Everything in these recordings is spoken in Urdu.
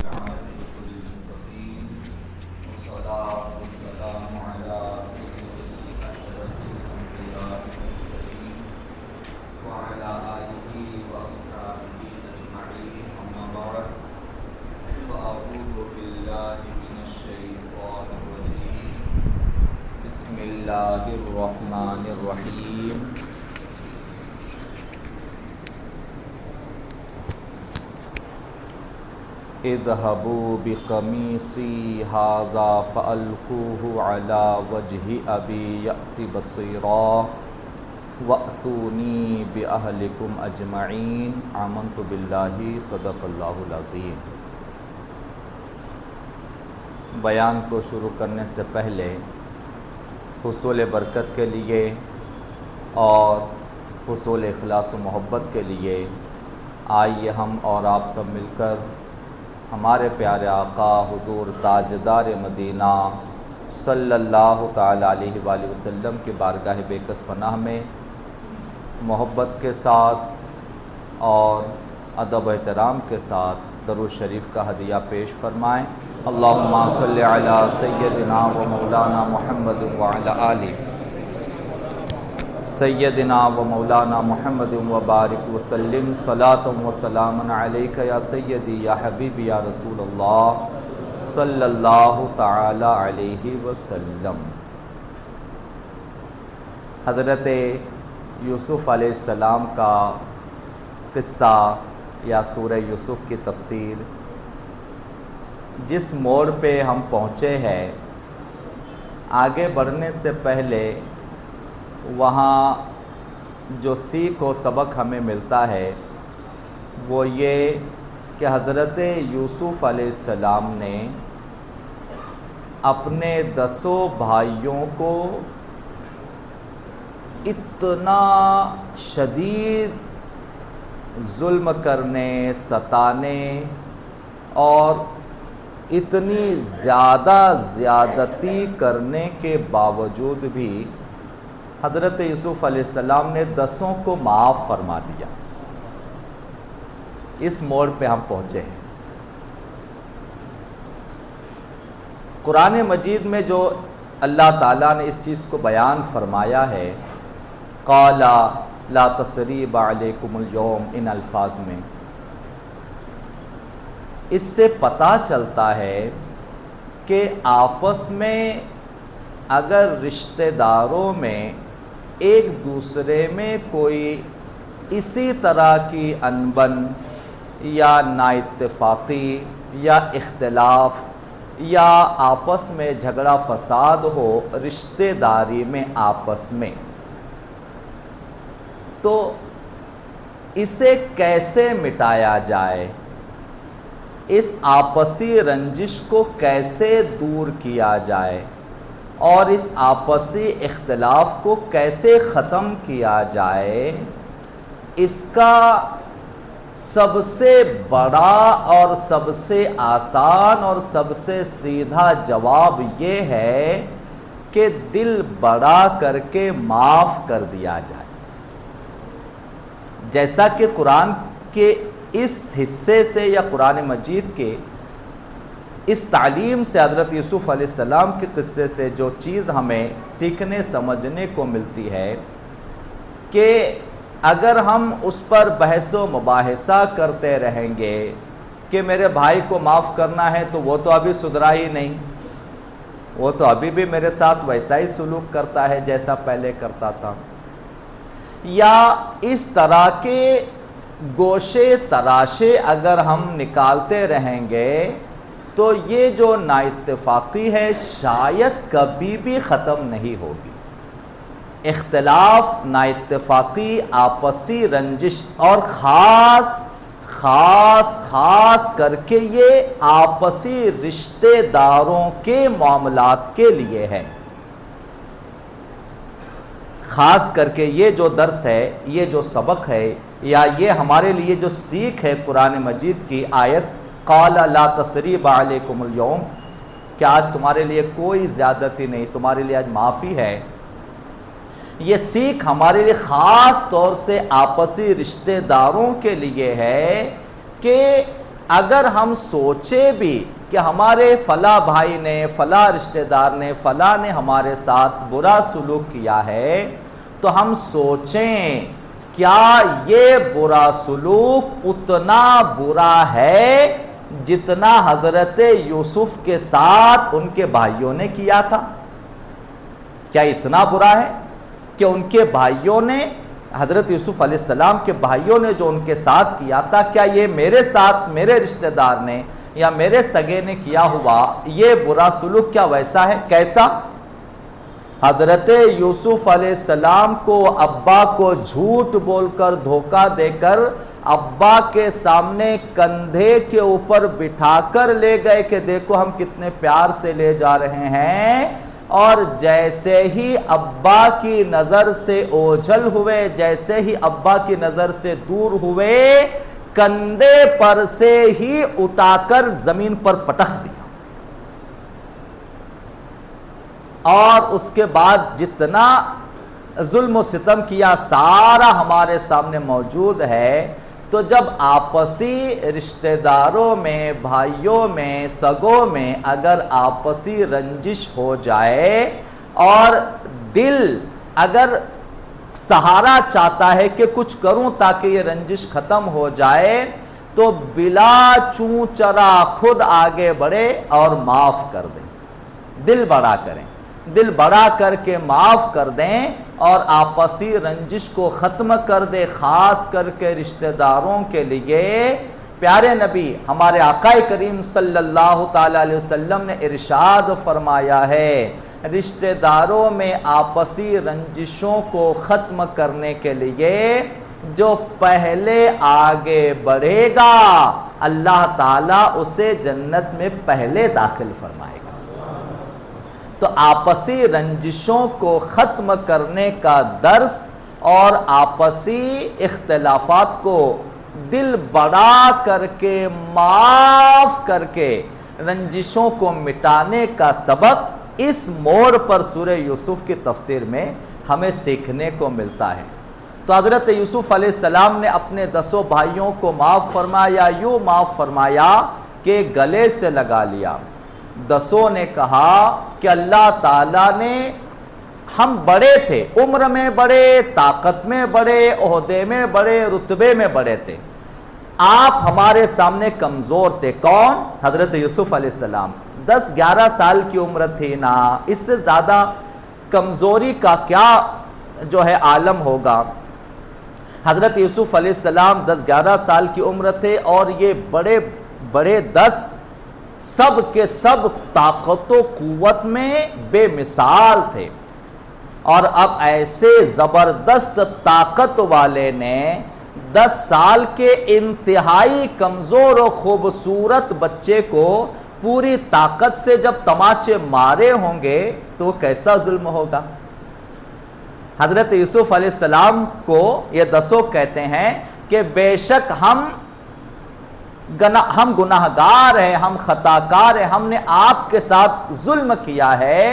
والعاقبة للمتقين والصلاة والسلام على سيد أشرف الأنبياء والمرسلين وعلى آله وأصحابه أجمعين أما بعد فأعوذ بالله من الشيطان الرجيم بسم الله الرحمن الرحيم اذهبوا بقميصي هذا فألقوه على وجه أبي يأت بصيرا وأتوني بأهلكم أجمعين آمنت بالله صدق اللہ العظیم۔ بیان کو شروع کرنے سے پہلے حصول برکت کے لیے اور حصول اخلاص و محبت کے لیے آئیے ہم اور آپ سب مل کر ہمارے پیارے آقا حضور تاجدار مدینہ صلی اللہ تعالی علیہ وآلہ وسلم کی بارگاہ بے کس پناہ میں محبت کے ساتھ اور ادب و احترام کے ساتھ درود شریف کا ہدیہ پیش فرمائیں۔ اللہم صلی علی سیدنا و مولانا محمد وعلی آلہ سیدنا و مولانا محمد وبارک وسلم صلاۃ و سلام علیک یا سیدی یا حبیبی یا رسول اللہ صلی اللہ تعالی علیہ وسلم۔ حضرت یوسف علیہ السلام کا قصہ یا سورہ یوسف کی تفسیر جس موڑ پہ ہم پہنچے ہیں، آگے بڑھنے سے پہلے وہاں جو سیکھ و سبق ہمیں ملتا ہے وہ یہ کہ حضرت یوسف علیہ السلام نے اپنے 10 بھائیوں کو اتنا شدید ظلم کرنے، ستانے اور اتنی زیادہ زیادتی کرنے کے باوجود بھی حضرت یوسف علیہ السلام نے 10 کو معاف فرما دیا۔ اس موڑ پہ ہم پہنچے ہیں۔ قرآن مجید میں جو اللہ تعالیٰ نے اس چیز کو بیان فرمایا ہے، قال لا تثریب علیکم اليوم، ان الفاظ میں اس سے پتہ چلتا ہے کہ آپس میں اگر رشتہ داروں میں ایک دوسرے میں کوئی اسی طرح کی انبن یا نااتفاقی یا اختلاف یا آپس میں جھگڑا فساد ہو رشتہ داری میں آپس میں، تو اسے کیسے مٹایا جائے، اس آپسی رنجش کو کیسے دور کیا جائے اور اس آپسی اختلاف کو کیسے ختم کیا جائے، اس کا سب سے بڑا اور سب سے آسان اور سب سے سیدھا جواب یہ ہے کہ دل بڑا کر کے معاف کر دیا جائے۔ جیسا کہ قرآن کے اس حصے سے یا قرآن مجید کے اس تعلیم سے، حضرت یوسف علیہ السلام کے قصے سے جو چیز ہمیں سیکھنے سمجھنے کو ملتی ہے کہ اگر ہم اس پر بحث و مباحثہ کرتے رہیں گے کہ میرے بھائی کو معاف کرنا ہے تو وہ تو ابھی سدھرا ہی نہیں، وہ تو ابھی بھی میرے ساتھ ویسا ہی سلوک کرتا ہے جیسا پہلے کرتا تھا، یا اس طرح کے گوشے تراشے اگر ہم نکالتے رہیں گے تو یہ جو نااتفاقی ہے شاید کبھی بھی ختم نہیں ہوگی۔ اختلاف، نااتفاقی، آپسی رنجش اور خاص کر کے یہ آپسی رشتہ داروں کے معاملات کے لیے ہے۔ خاص کر کے یہ جو درس ہے، یہ جو سبق ہے، یا یہ ہمارے لیے جو سیکھ ہے قرآن مجید کی آیت قال لا تثریب علیکم اليوم، کہ آج تمہارے لیے کوئی زیادتی نہیں، تمہارے لیے آج معافی ہے، یہ سیکھ ہمارے لیے خاص طور سے آپسی رشتہ داروں کے لیے ہے کہ اگر ہم سوچے بھی کہ ہمارے فلاں بھائی نے، فلاں رشتہ دار نے، فلاں نے ہمارے ساتھ برا سلوک کیا ہے، تو ہم سوچیں کیا یہ برا سلوک اتنا برا ہے جتنا حضرت یوسف کے ساتھ ان کے بھائیوں نے کیا تھا؟ کیا اتنا برا ہے کہ ان کے بھائیوں نے، حضرت یوسف علیہ السلام کے بھائیوں نے جو ان کے ساتھ کیا تھا، کیا یہ میرے ساتھ، میرے رشتہ دار نے یا میرے سگے نے کیا ہوا یہ برا سلوک کیا ویسا ہے؟ کیسا؟ حضرت یوسف علیہ السلام کو ابا کو جھوٹ بول کر، دھوکہ دے کر ابا کے سامنے کندھے کے اوپر بٹھا کر لے گئے کہ دیکھو ہم کتنے پیار سے لے جا رہے ہیں، اور جیسے ہی ابا کی نظر سے اوجھل ہوئے، جیسے ہی ابا کی نظر سے دور ہوئے، کندھے پر سے ہی اٹھا کر زمین پر پٹک دیا، اور اس کے بعد جتنا ظلم و ستم کیا سارا ہمارے سامنے موجود ہے۔ تو جب آپسی رشتہ داروں میں، بھائیوں میں، سگوں میں اگر آپسی رنجش ہو جائے اور دل اگر سہارا چاہتا ہے کہ کچھ کروں تاکہ یہ رنجش ختم ہو جائے، تو بلا چوں چرا خود آگے بڑھے اور معاف کر دیں، دل بڑا کریں، دل بڑا کر کے معاف کر دیں اور آپسی رنجش کو ختم کر دے، خاص کر کے رشتہ داروں کے لیے۔ پیارے نبی ہمارے آقا کریم صلی اللہ تعالی علیہ وسلم نے ارشاد فرمایا ہے، رشتہ داروں میں آپسی رنجشوں کو ختم کرنے کے لیے جو پہلے آگے بڑھے گا اللہ تعالیٰ اسے جنت میں پہلے داخل فرمائے گا۔ تو آپسی رنجشوں کو ختم کرنے کا درس اور آپسی اختلافات کو دل بڑا کر کے، معاف کر کے رنجشوں کو مٹانے کا سبق اس موڑ پر سورہ یوسف کی تفسیر میں ہمیں سیکھنے کو ملتا ہے۔ تو حضرت یوسف علیہ السلام نے اپنے 10 بھائیوں کو معاف فرمایا، یوں معاف فرمایا کہ گلے سے لگا لیا۔ 10 نے کہا کہ اللہ تعالیٰ نے، ہم بڑے تھے، عمر میں بڑے، طاقت میں بڑے، عہدے میں بڑے، رتبے میں بڑے تھے، آپ ہمارے سامنے کمزور تھے۔ کون؟ حضرت یوسف علیہ السلام۔ 10-11 سال کی عمر تھی نا، اس سے زیادہ کمزوری کا کیا جو ہے عالم ہوگا۔ حضرت یوسف علیہ السلام 10-11 سال کی عمر تھے اور یہ بڑے بڑے 10 سب کے سب طاقت و قوت میں بے مثال تھے، اور اب ایسے زبردست طاقت والے نے 10 سال کے انتہائی کمزور و خوبصورت بچے کو پوری طاقت سے جب تماچے مارے ہوں گے تو کیسا ظلم ہوگا۔ حضرت یوسف علیہ السلام کو یہ 10 کہتے ہیں کہ بے شک ہم گناہگار ہیں، ہم خطاکار ہیں، ہم نے آپ کے ساتھ ظلم کیا ہے،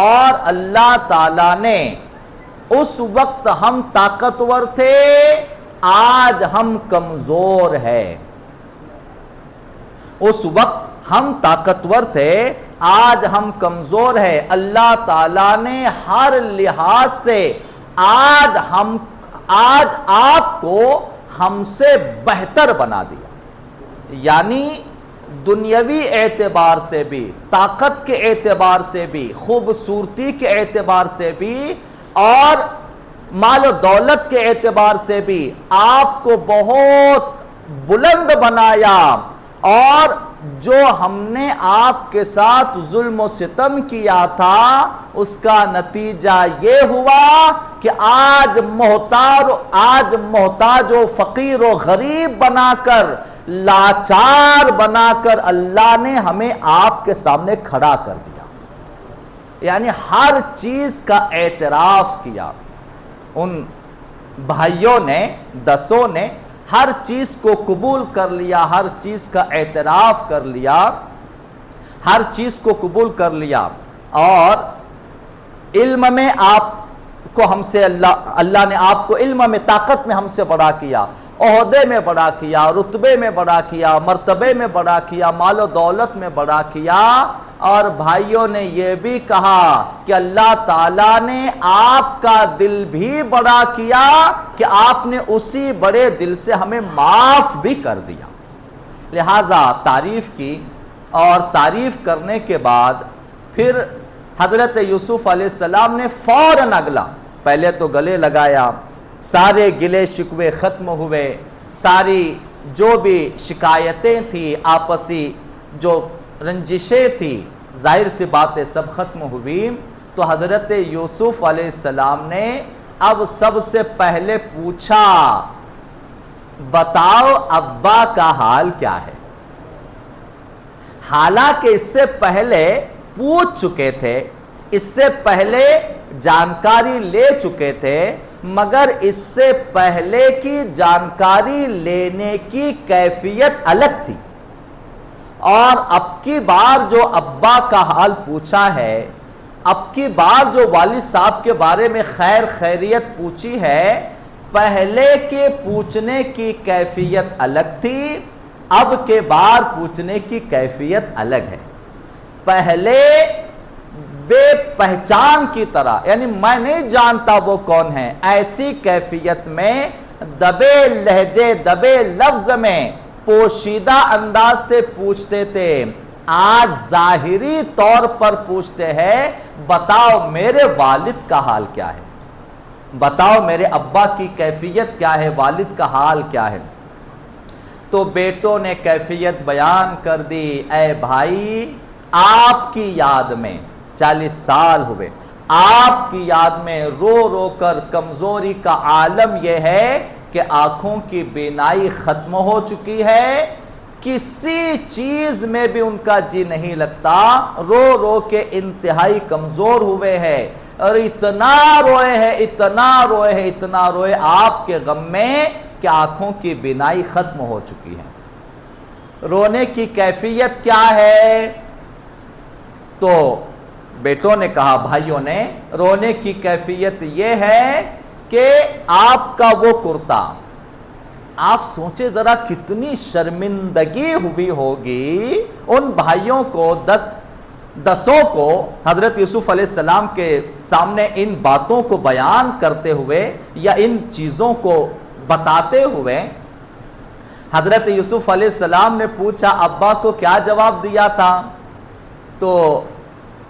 اور اللہ تعالیٰ نے اس وقت ہم طاقتور تھے، آج ہم کمزور ہیں۔ اس وقت ہم طاقتور تھے، آج ہم کمزور ہیں۔ اللہ تعالیٰ نے ہر لحاظ سے آج آپ کو ہم سے بہتر بنا دیا، یعنی دنیاوی اعتبار سے بھی، طاقت کے اعتبار سے بھی، خوبصورتی کے اعتبار سے بھی، اور مال و دولت کے اعتبار سے بھی آپ کو بہت بلند بنایا، اور جو ہم نے آپ کے ساتھ ظلم و ستم کیا تھا اس کا نتیجہ یہ ہوا کہ آج محتاج و فقیر و غریب بنا کر، لاچار بنا کر اللہ نے ہمیں آپ کے سامنے کھڑا کر دیا، یعنی ہر چیز کا اعتراف کیا۔ ان بھائیوں نے، 10 نے ہر چیز کو قبول کر لیا، ہر چیز کا اعتراف کر لیا، ہر چیز کو قبول کر لیا، اور علم میں آپ کو ہم سے اللہ نے آپ کو علم میں، طاقت میں ہم سے بڑا کیا، عہدے میں بڑا کیا، رتبے میں بڑا کیا، مرتبے میں بڑا کیا، مال و دولت میں بڑا کیا، اور بھائیوں نے یہ بھی کہا کہ اللہ تعالیٰ نے آپ کا دل بھی بڑا کیا کہ آپ نے اسی بڑے دل سے ہمیں معاف بھی کر دیا۔ لہٰذا تعریف کی، اور تعریف کرنے کے بعد پھر حضرت یوسف علیہ السلام نے فوراً اگلا، پہلے تو گلے لگایا، سارے گلے شکوے ختم ہوئے، ساری جو بھی شکایتیں تھی، آپسی جو رنجشیں تھی، ظاہر سی باتیں سب ختم ہوئی۔ تو حضرت یوسف علیہ السلام نے اب سب سے پہلے پوچھا، بتاؤ ابا کا حال کیا ہے؟ حالانکہ اس سے پہلے پوچھ چکے تھے، اس سے پہلے جانکاری لے چکے تھے، مگر اس سے پہلے کی جانکاری لینے کی کیفیت الگ تھی، اور اب کی بار جو ابا کا حال پوچھا ہے، اب کی بار جو والد صاحب کے بارے میں خیر خیریت پوچھی ہے، پہلے کے پوچھنے کی کیفیت الگ تھی، اب کے بار پوچھنے کی کیفیت الگ ہے۔ پہلے بے پہچان کی طرح، یعنی میں نہیں جانتا وہ کون ہے، ایسی کیفیت میں دبے لہجے، دبے لفظ میں، پوشیدہ انداز سے پوچھتے تھے۔ آج ظاہری طور پر پوچھتے ہیں، بتاؤ میرے والد کا حال کیا ہے، بتاؤ میرے ابا کی کیفیت کیا ہے، والد کا حال کیا ہے۔ تو بیٹوں نے کیفیت بیان کر دی، اے بھائی آپ کی یاد میں 40 سال ہوئے، آپ کی یاد میں رو رو کر کمزوری کا عالم یہ ہے کہ آنکھوں کی بینائی ختم ہو چکی ہے، کسی چیز میں بھی ان کا جی نہیں لگتا، رو رو کے انتہائی کمزور ہوئے ہیں، اور اتنا روئے ہیں، اتنا روئے ہیں، اتنا روئے آپ کے غم میں کہ آنکھوں کی بینائی ختم ہو چکی ہے۔ رونے کی کیفیت کیا ہے؟ تو بیٹوں نے کہا، بھائیوں نے، رونے کی کیفیت یہ ہے کہ آپ کا وہ کرتا، آپ سوچے ذرا کتنی شرمندگی ہوئی ہوگی ان بھائیوں کو، دسوں کو حضرت یوسف علیہ السلام کے سامنے ان باتوں کو بیان کرتے ہوئے یا ان چیزوں کو بتاتے ہوئے۔ حضرت یوسف علیہ السلام نے پوچھا ابا کو کیا جواب دیا تھا، تو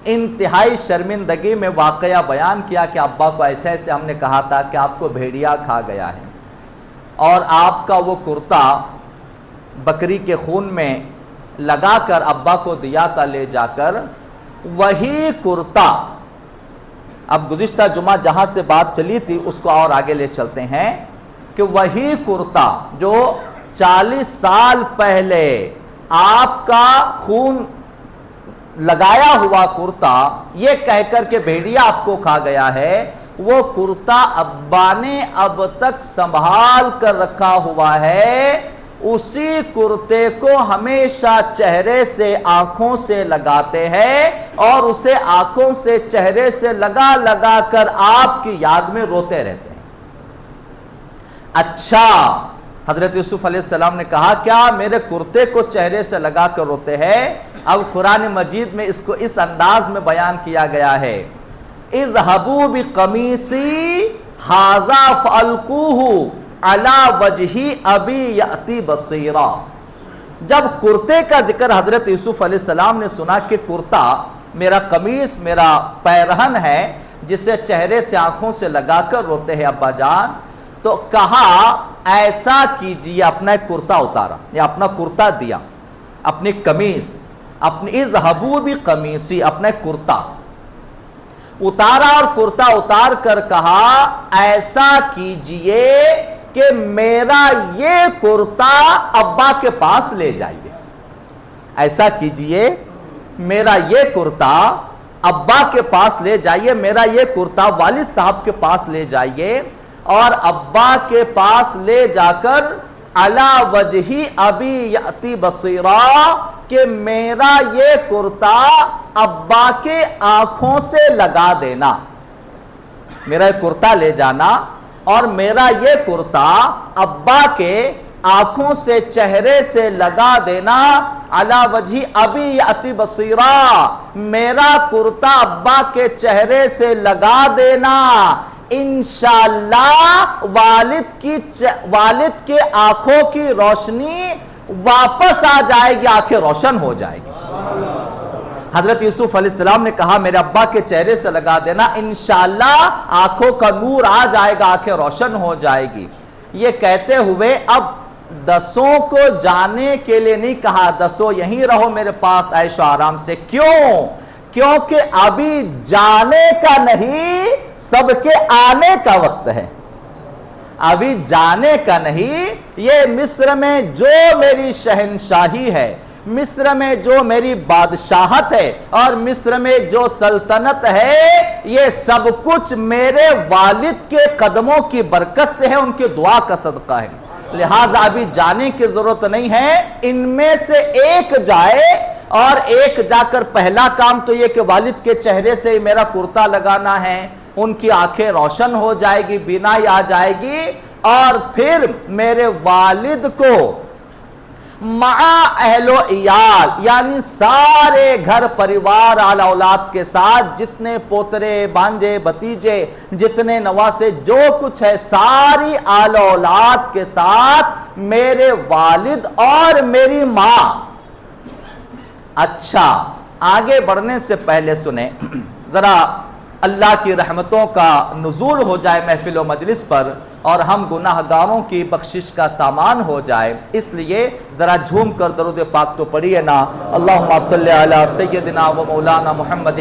انتہائی شرمندگی میں واقعہ بیان کیا کہ ابا کو ایسے ایسے ہم نے کہا تھا کہ آپ کو بھیڑیا کھا گیا ہے، اور آپ کا وہ کرتا بکری کے خون میں لگا کر ابا کو دیا تھا لے جا کر، وہی کرتا، اب گزشتہ جمعہ جہاں سے بات چلی تھی اس کو اور آگے لے چلتے ہیں، کہ وہی کرتا جو 40 سال پہلے آپ کا خون لگایا ہوا کرتا یہ کہہ کر کے بھیڑیا آپ کو کھا گیا ہے، وہ کرتا ابا نے اب تک سنبھال کر رکھا ہوا ہے، اسی کرتے کو ہمیشہ چہرے سے آنکھوں سے لگاتے ہیں، اور اسے آنکھوں سے چہرے سے لگا لگا کر آپ کی یاد میں روتے رہتے ہیں۔ اچھا، حضرت یوسف علیہ السلام نے کہا کیا میرے کرتے کو چہرے سے لگا کر روتے ہیں؟ اب قرآن مجید میں اس کو اس انداز میں بیان کیا گیا ہے، اذهبوا بقمیصی ھذا فالقوہ علی وجہ ابی یأتی بصیرا۔ جب کرتے کا ذکر حضرت یوسف علیہ السلام نے سنا کہ کرتا میرا قمیص، میرا پیرہن ہے جسے چہرے سے آنکھوں سے لگا کر روتے ہیں ابا جان، تو کہا ایسا کیجیے، اپنا ایک کرتا اتارا یا اپنا کرتا دیا، اپنی قمیص، اپنی اذهبوا بقمیصی، اپنا ایک کرتا اتارا، اور کرتا اتار کر کہا ایسا کیجئے کہ میرا یہ کرتا ابا کے پاس لے جائیے، ایسا کیجئے میرا یہ کرتا ابا کے پاس لے جائیے، میرا یہ کرتا والد صاحب کے پاس لے جائیے، اور ابا کے پاس لے جا کر علی وجہ ابی یأتی بصیرا، کہ میرا یہ کرتا ابا کے آنکھوں سے لگا دینا، میرا یہ کرتا لے جانا اور میرا یہ کرتا ابا کے آنکھوں سے چہرے سے لگا دینا علی وجہ ابی یاتی بصیرا، میرا کرتا ابا کے چہرے سے لگا دینا، انشاءاللہ والد کے آنکھوں کی روشنی واپس آ جائے گی، آنکھیں روشن ہو جائے گی۔ حضرت یوسف علیہ السلام نے کہا میرے ابا کے چہرے سے لگا دینا، انشاءاللہ آنکھوں کا نور آ جائے گا، آنکھیں روشن ہو جائے گی۔ یہ کہتے ہوئے اب دسوں کو جانے کے لیے نہیں کہا، دسوں یہیں رہو میرے پاس عیش و آرام سے۔ کیوں؟ کیونکہ ابھی جانے کا نہیں، سب کے آنے کا وقت ہے۔ ابھی جانے کا نہیں، یہ مصر میں جو میری شہنشاہی ہے، مصر میں جو میری بادشاہت ہے، اور مصر میں جو سلطنت ہے، یہ سب کچھ میرے والد کے قدموں کی برکت سے ہے، ان کی دعا کا صدقہ ہے، لہٰذا ابھی جانے کی ضرورت نہیں ہے۔ ان میں سے ایک جائے، اور ایک جا کر پہلا کام تو یہ کہ والد کے چہرے سے میرا کرتا لگانا ہے، ان کی آنکھیں روشن ہو جائے گی، بینائی آ جائے گی، اور پھر میرے والد کو مع اہل و عیال یعنی سارے گھر پریوار آل اولاد کے ساتھ، جتنے پوترے بانجے بھتیجے جتنے نواسے جو کچھ ہے، ساری آل اولاد کے ساتھ میرے والد اور میری ماں۔ اچھا، آگے بڑھنے سے پہلے سنیں ذرا، اللہ کی رحمتوں کا نزول ہو جائے محفل و مجلس پر، اور ہم گناہ گاروں کی بخشش کا سامان ہو جائے، اس لیے ذرا جھوم کر درود پاک تو پڑھیے نا، اللہم صلی علی سیدنا و مولانا محمد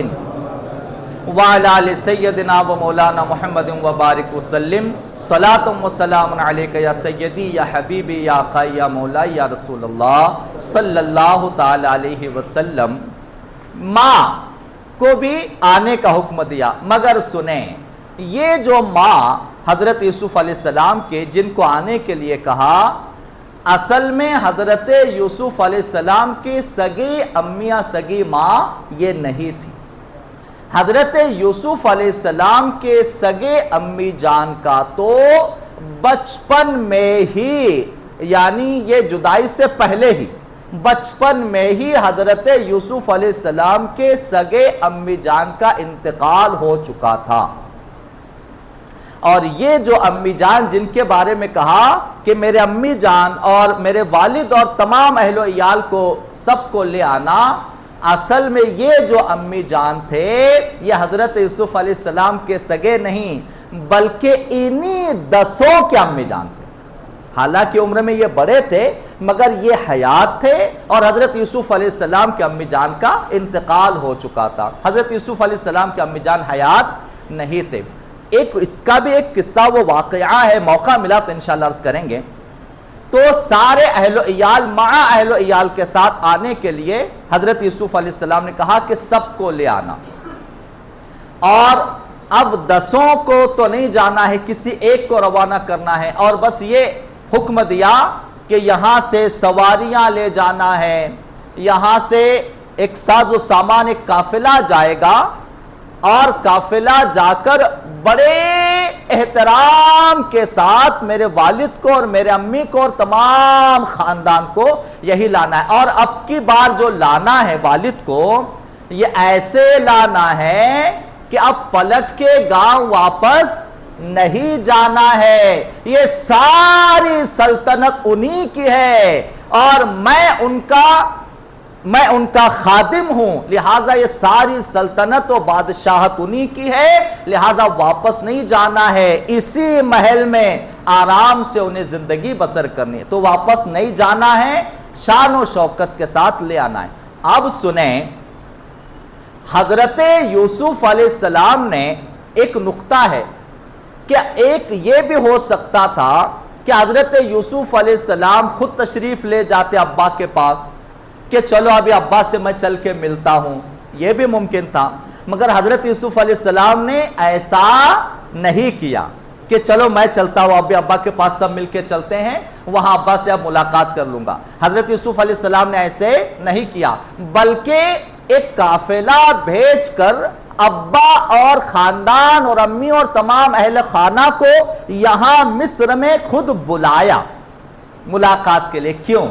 وعلی آل سیدنا و مولانا محمد وبارک وسلم، صلاۃ و سلام علیک یا سیدی یا حبیبی یا آقائی یا مولائی یا رسول اللہ صلی اللہ تعالی علیہ وسلم۔ ماں کو بھی آنے کا حکم دیا، مگر سنیں یہ جو ماں حضرت یوسف علیہ السلام کے جن کو آنے کے لیے کہا، اصل میں حضرت یوسف علیہ السلام کی سگی امیاں سگی ماں یہ نہیں تھی۔ حضرت یوسف علیہ السلام کے سگے امی جان کا تو بچپن میں ہی، یعنی یہ جدائی سے پہلے ہی بچپن میں ہی حضرت یوسف علیہ السلام کے سگے امی جان کا انتقال ہو چکا تھا۔ اور یہ جو امی جان جن کے بارے میں کہا کہ میرے امی جان اور میرے والد اور تمام اہل و عیال کو سب کو لے آنا، اصل میں یہ جو امی جان تھے یہ حضرت یوسف علیہ السلام کے سگے نہیں، بلکہ انہی دسوں کے امی جان تھے۔ حالانکہ عمر میں یہ بڑے تھے مگر یہ حیات تھے، اور حضرت یوسف علیہ السلام کے امی جان کا انتقال ہو چکا تھا۔ حضرت یوسف علیہ السلام کے امی جان حیات نہیں تھے۔ اس کا بھی ایک قصہ وہ واقعہ ہے، موقع ملا تو انشاءاللہ عرض کریں گے۔ تو سارے اہل و عیال مع اہل و عیال کے ساتھ آنے کے لیے حضرت یوسف علیہ السلام نے کہا کہ سب کو لے آنا، اور اب دسوں کو تو نہیں جانا ہے، کسی ایک کو روانہ کرنا ہے، اور بس یہ حکم دیا کہ یہاں سے سواریاں لے جانا ہے، یہاں سے ایک ساز و سامان ایک قافلہ جائے گا، اور قافلہ جا کر بڑے احترام کے ساتھ میرے والد کو اور میرے امی کو اور تمام خاندان کو یہی لانا ہے، اور اب کی بار جو لانا ہے والد کو یہ ایسے لانا ہے کہ اب پلٹ کے گاؤں واپس نہیں جانا ہے، یہ ساری سلطنت انہی کی ہے، اور میں ان کا خادم ہوں، لہٰذا یہ ساری سلطنت و بادشاہت انہی کی ہے، لہٰذا واپس نہیں جانا ہے، اسی محل میں آرام سے انہیں زندگی بسر کرنی ہے، تو واپس نہیں جانا ہے، شان و شوکت کے ساتھ لے آنا ہے۔ اب سنیں، حضرت یوسف علیہ السلام نے ایک نقطہ ہے کہ ایک یہ بھی ہو سکتا تھا کہ حضرت یوسف علیہ السلام خود تشریف لے جاتے ابا کے پاس کہ چلو ابھی ابا سے میں چل کے ملتا ہوں، یہ بھی ممکن تھا، مگر حضرت یوسف علیہ السلام نے ایسا نہیں کیا کہ چلو میں چلتا ہوں، ابھی ابا کے پاس سب مل کے چلتے ہیں، وہاں ابا سے اب ملاقات کر لوں گا۔ حضرت یوسف علیہ السلام نے ایسے نہیں کیا، بلکہ ایک قافلہ بھیج کر ابا اور خاندان اور امی اور تمام اہل خانہ کو یہاں مصر میں خود بلایا ملاقات کے لیے؟ کیوں؟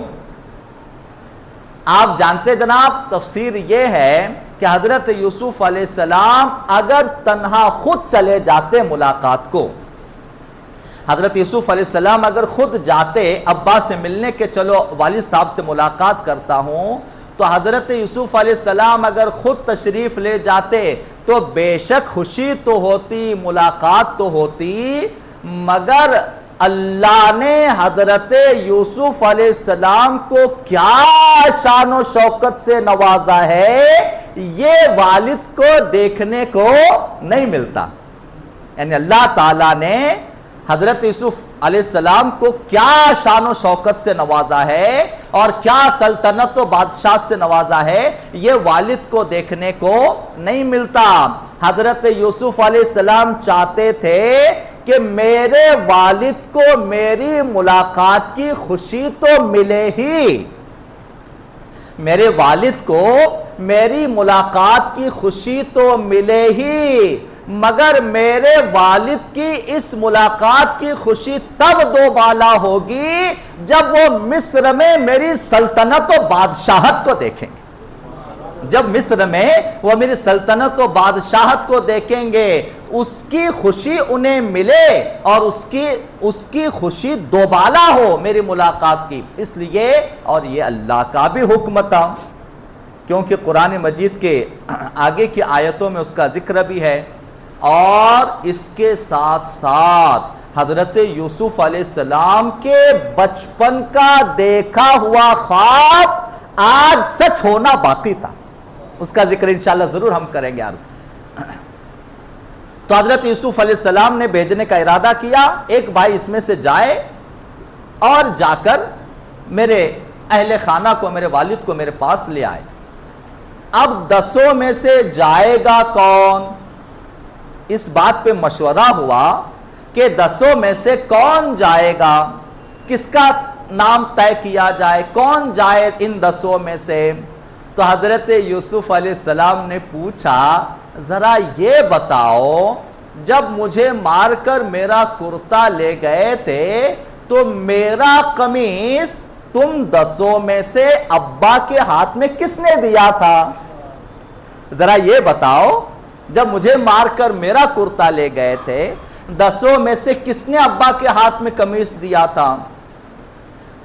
آپ جانتے جناب، تفسیر یہ ہے کہ حضرت یوسف علیہ السلام اگر تنہا خود چلے جاتے ملاقات کو، حضرت یوسف علیہ السلام اگر خود جاتے ابا سے ملنے کے، چلو والد صاحب سے ملاقات کرتا ہوں، تو حضرت یوسف علیہ السلام اگر خود تشریف لے جاتے تو بے شک خوشی تو ہوتی، ملاقات تو ہوتی، مگر اللہ نے حضرت یوسف علیہ السلام کو کیا شان و شوکت سے نوازا ہے، یہ والد کو دیکھنے کو نہیں ملتا۔ یعنی اللہ تعالیٰ نے حضرت یوسف علیہ السلام کو کیا شان و شوکت سے نوازا ہے اور کیا سلطنت و بادشاہت سے نوازا ہے، یہ والد کو دیکھنے کو نہیں ملتا۔ حضرت یوسف علیہ السلام چاہتے تھے کہ میرے والد کو میری ملاقات کی خوشی تو ملے ہی، میرے والد کو میری ملاقات کی خوشی تو ملے ہی، مگر میرے والد کی اس ملاقات کی خوشی تب دوبالا ہوگی جب وہ مصر میں میری سلطنت و بادشاہت کو دیکھیں گے۔ جب مصر میں وہ میری سلطنت و بادشاہت کو دیکھیں گے، اس کی خوشی انہیں ملے اور اس کی خوشی دوبالا ہو میری ملاقات کی۔ اس لیے، اور یہ اللہ کا بھی حکم تھا، کیونکہ قرآن مجید کے آگے کی آیتوں میں اس کا ذکر بھی ہے، اور اس کے ساتھ ساتھ حضرت یوسف علیہ السلام کے بچپن کا دیکھا ہوا خواب آج سچ ہونا باقی تھا، اس کا ذکر انشاءاللہ ضرور ہم کریں گے۔ تو حضرت یوسف علیہ السلام نے بھیجنے کا ارادہ کیا، ایک بھائی اس میں سے جائے اور جا کر میرے اہل خانہ کو، میرے والد کو میرے پاس لے آئے۔ اب 10 میں سے جائے گا کون؟ اس بات پہ مشورہ ہوا کہ 10 میں سے کون جائے گا، کس کا نام طے کیا جائے، کون جائے ان 10 میں سے؟ تو حضرت یوسف علیہ السلام نے پوچھا، ذرا یہ بتاؤ، جب مجھے مار کر میرا کرتا لے گئے تھے تو میرا قمیص تم 10 میں سے ابا کے ہاتھ میں کس نے دیا تھا؟ ذرا یہ بتاؤ، جب مجھے مار کر میرا کرتا لے گئے تھے 10 میں سے کس نے ابا کے ہاتھ میں قمیص دیا تھا؟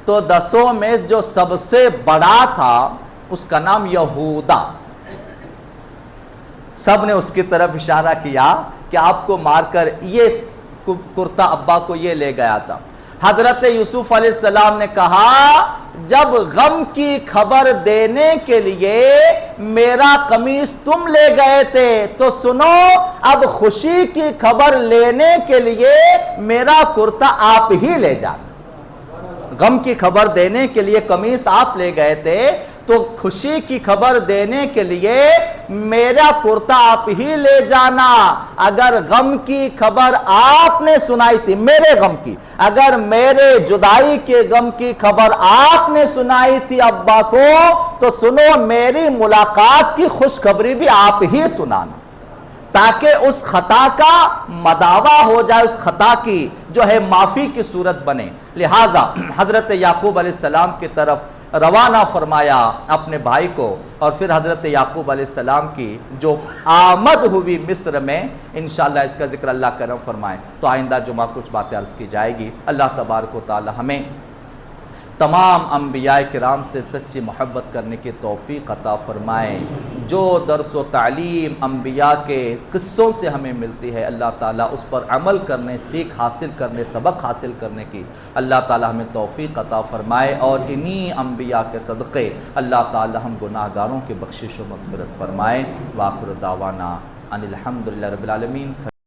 تو 10 میں جو سب سے بڑا تھا اس کا نام یہودا۔ سب نے اس کی طرف اشارہ کیا کہ آپ کو مار کر یہ کرتا ابا کو یہ لے گیا تھا۔ حضرت یوسف علیہ السلام نے کہا، جب غم کی خبر دینے کے لیے میرا قمیص تم لے گئے تھے تو سنو، اب خوشی کی خبر لینے کے لیے میرا کرتا آپ ہی لے جانا۔ غم کی خبر دینے کے لیے قمیص آپ لے گئے تھے، تو خوشی کی خبر دینے کے لیے میرا کرتا آپ ہی لے جانا۔ اگر غم کی خبر آپ نے سنائی تھی، میرے غم کی، اگر میرے جدائی کے غم کی خبر آپ نے سنائی تھی ابا کو، تو سنو، میری ملاقات کی خوشخبری بھی آپ ہی سنانا، تاکہ اس خطا کا مداوع ہو جائے، اس خطا کی جو ہے معافی کی صورت بنے۔ لہٰذا حضرت یعقوب علیہ السلام کی طرف روانہ فرمایا اپنے بھائی کو، اور پھر حضرت یعقوب علیہ السلام کی جو آمد ہوئی مصر میں، انشاءاللہ اس کا ذکر اللہ کرم فرمائے تو آئندہ جمعہ کچھ باتیں عرض کی جائے گی۔ اللہ تبارک و تعالی ہمیں تمام انبیاء کرام سے سچی محبت کرنے کی توفیق عطا فرمائے۔ جو درس و تعلیم انبیاء کے قصوں سے ہمیں ملتی ہے، اللہ تعالیٰ اس پر عمل کرنے، سیکھ حاصل کرنے، سبق حاصل کرنے کی اللہ تعالیٰ ہمیں توفیق عطا فرمائے، اور انہی انبیاء کے صدقے اللہ تعالیٰ ہم گناہ گاروں کی بخشش و مغفرت فرمائے۔ وآخر دعوانا ان الحمدللہ رب العالمین۔